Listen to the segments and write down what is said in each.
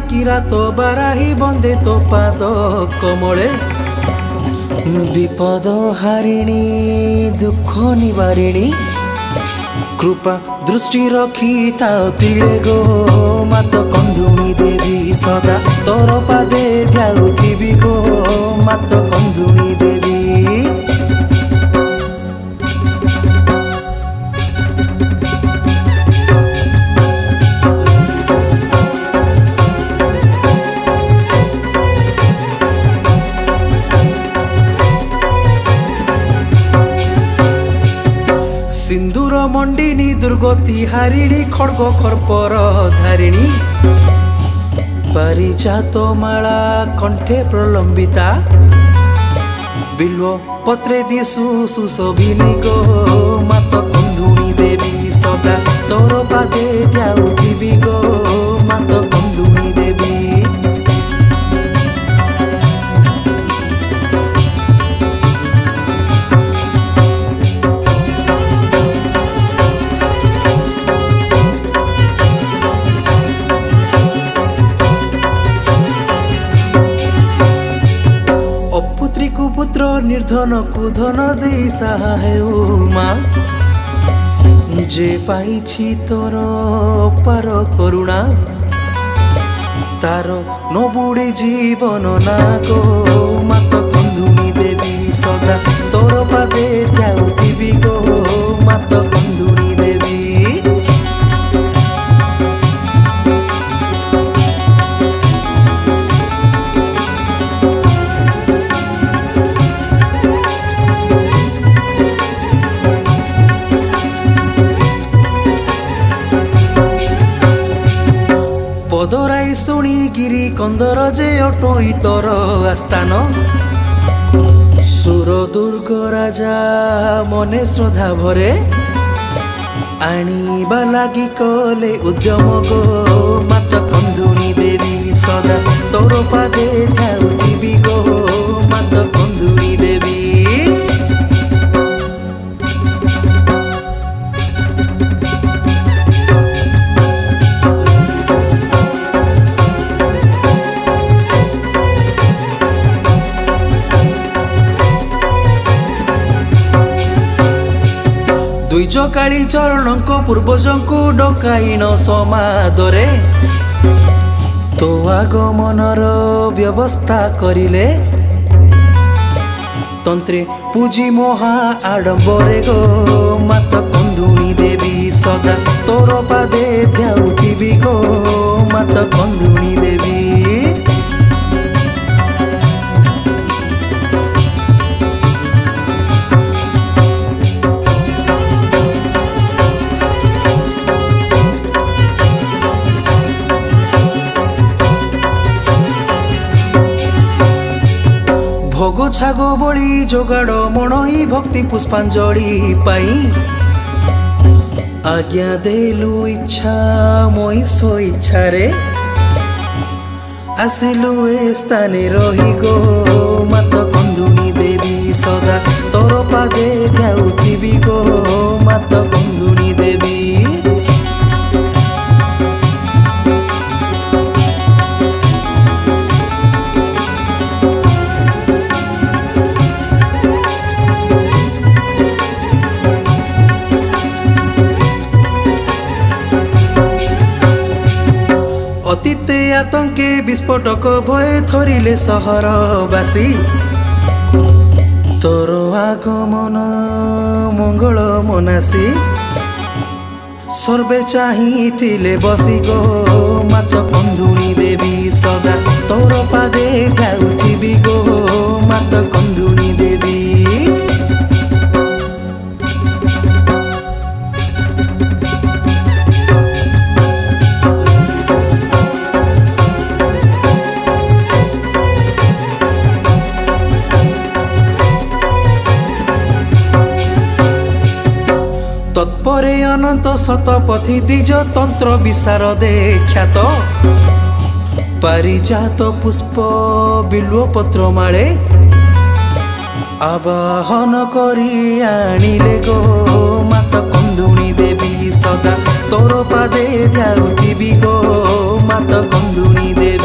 कि रात बाराही बंदे तो पाद कमले विपद हारिणी दुख निवारिणी कृपा दृष्टि रखी ताउतिले गो मात कंधुणी देवी सदा तोर पादे ध्याउथिबी गो मात कंधुणी देवी। सिंदूर मंडिनी दुर्गति हारिणी खड़ग खर्पर धारिणी पारिजात माला कंठे प्रलंबिता बिल्व पत्रे दिशु सुशोभिनी गो मात कंधुणी देवी सदा तोर पादे ध्याउथिबी गो मात कंधुणी देवी। पुत्र निर्धन को धन दे सहाय माँ जे पाइछि तोर पार करुणा तार न बुड़े जीवन ना गो मात कंधुणी देवी सदा तोर पादे ध्याउथिबी गो मात कंधुणी देवी। पदराई शुणी गिरी कंदर जे अटोई तोर आस्थान सुर दुर्ग राजा मने श्रद्धा भरे आनिबा लागी कले उद्यम गो मात कंधुणी देवी सदा तोर पादे ध्याउथिबी गो मात कंधुणी देवी। द्विज काली चरण को पूर्वज को डकाइन समादरे तो आगमनर व्यवस्था करिले तंत्रे पूजी महा आडंबरे गो मात कंधुणी देवी सदा तोर पादे ध्याउथिबी गो मात कंधुणी देवी। भोग छाग बड़ी जोगाड़ मणई भक्ति पुष्पांजलि पाई आज्ञा देलु इच्छा मोइस इच्छा रे आसिलु ए स्थाने रही गो मात कंधुणी देवी सदा तोर पादे ध्याउथिबी गो मात कंधुणी देवी। अतीते आतंके विस्फोटक भय थरिले सहरवासी तोर आगमन मंगल मनासी सर्वे चाहिथिले बसी गो मात कंधुणी देवी सदा तोर पादे ध्याउथिबी गो मात कंधुणी देवी। तत्परे अनंत शतपथी द्विज तंत्र विशारदे ख्यात पारिजात पुष्प बिल्व पत्र माळे आवाहन करी आनिले गो मात कंधुणी देवी सदा तोर पादे ध्याउथिबी गो मात कंधुणी देवी।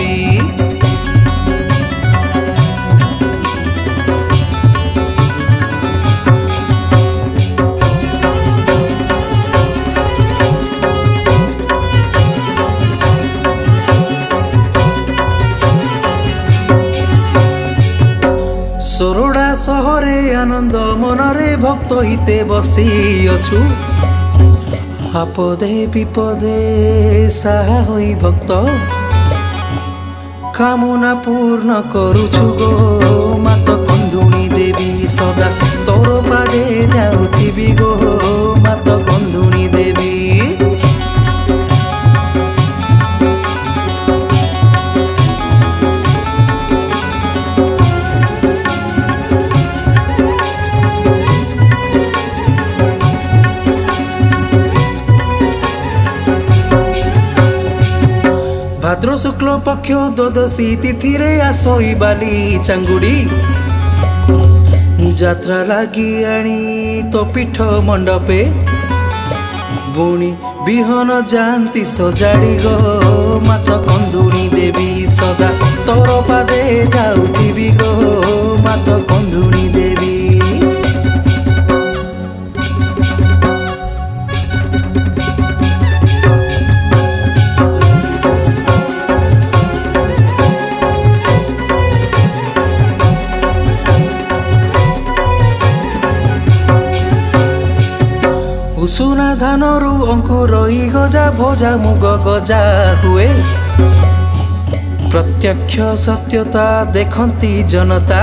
भक्त हिते बसी अछु आपदे विपदे साहा होई भक्त कामना पूर्ण करुछु गो मात कंदुणी देवी सदा तोर पादे जाउथिबी गो मात कंदुणी देवी। भाद्र शुक्ल पक्ष द्वादशी तिथि रे आसोई बाली चांगुड़ी जात्रा लागी आनी तो पीठ मंडपे बुणी बिहन जानती सजाड़ी गो मात कंदुणी देवी सदा तोर पादे जाउथिबी गो मात कंदुणी देवी। सुना धानरू अंकुर गजा भोजा मुग गजा हुए प्रत्यक्ष सत्यता देखती जनता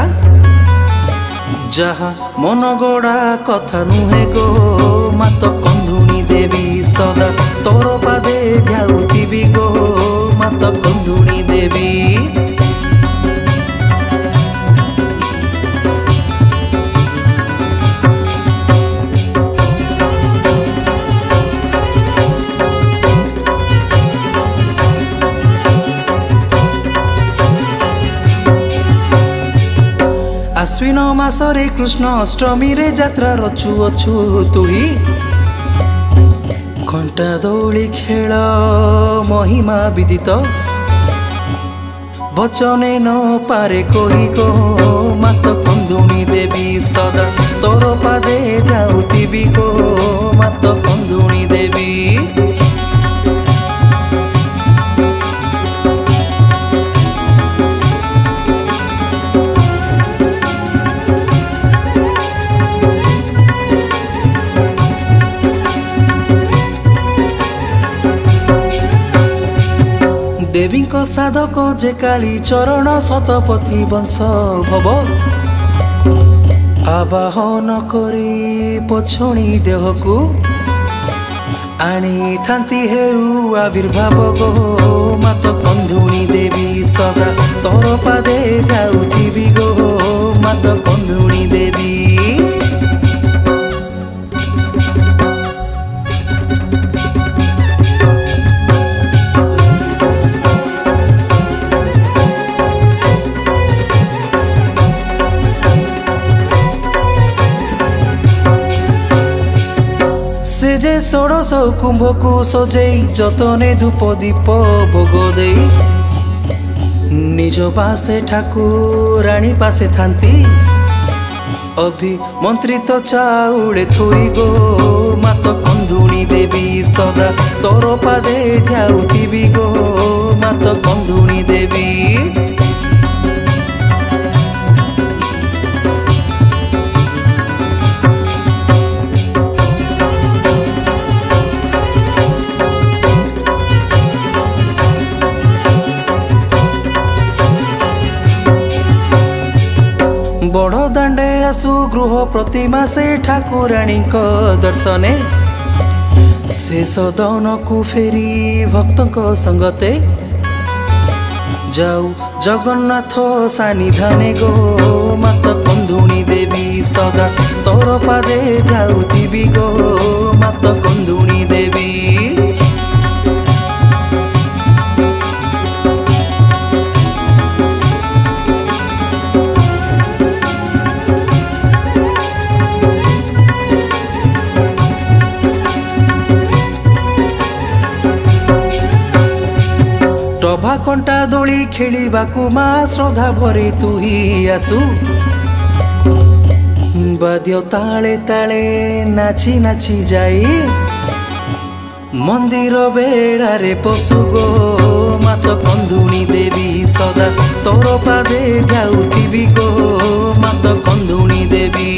जहा मन गड़ा कथा नुहे गो मात कंदुणी देवी सदा तोर पादे जाउथिबी गो मात कंदुणी देवी। आश्विन मासरे कृष्ण अष्टमी रे जात्रा रचु अछु तुही घंटा दौड़ी खेल महिमा विदित बचने न पारे कही गो मात कंदुणी देवी सदा तोर पादे जाउथिबी गो मात कंदुणी देवी। देवी को साधक जे काली चरण शतपथी वंश भव आवाहन करी पछणी देह को आनी थांती हेउ आविर्भाव गो मात कंदुणी देवी सदा तोर पादे जाउथिबी गो मात कंदुणी देवी। जे षोड़श कुंभ को सजेई जतने धूप दीप भोग दे निज पासे ठाकुराणी पासे थांती अभिमंत्रित चाउले थोई गो मात कंदुणी देवी सदा तोर पादे जाउथिबी गो मात कंदुणी देवी। बड़ दांडे आसु गृह प्रतिमा से ठाकुराणी दर्शने से सदन को फेरी भक्त संगते जाऊ जगन्नाथ सानिधाने गो मात कंदुणी देवी सदा तोर पादे जाउथिबी गो मात कंदुणी देवी। टभा कंटा दोली खेलिबाकु मा श्रद्धा भरे तुही आसु बाद्य ताले ताले नाची नाची जाई मंदिर बेड़ारे पशु गो मात कंदुणी देवी सदा तोर पादे जाउथिबी गो मात कंदुणी देवी।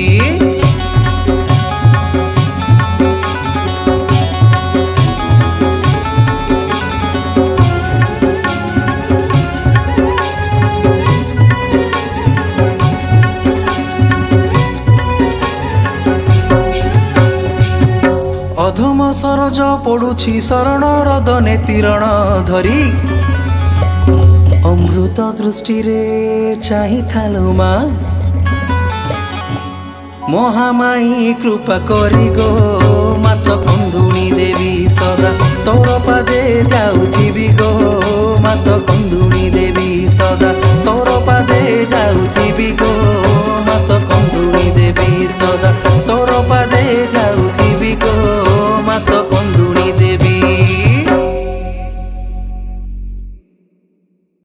সরজ পড়ুছি শরণ রদনে তীরণ ধরি অমৃত দৃষ্টিরে চাহিথালু মা মহামাই কৃপা করি গো মাত কন্দুণী দেবী সদা তোর পাদে যাউথিবি গো মাত কন্দুণী দেবী সদা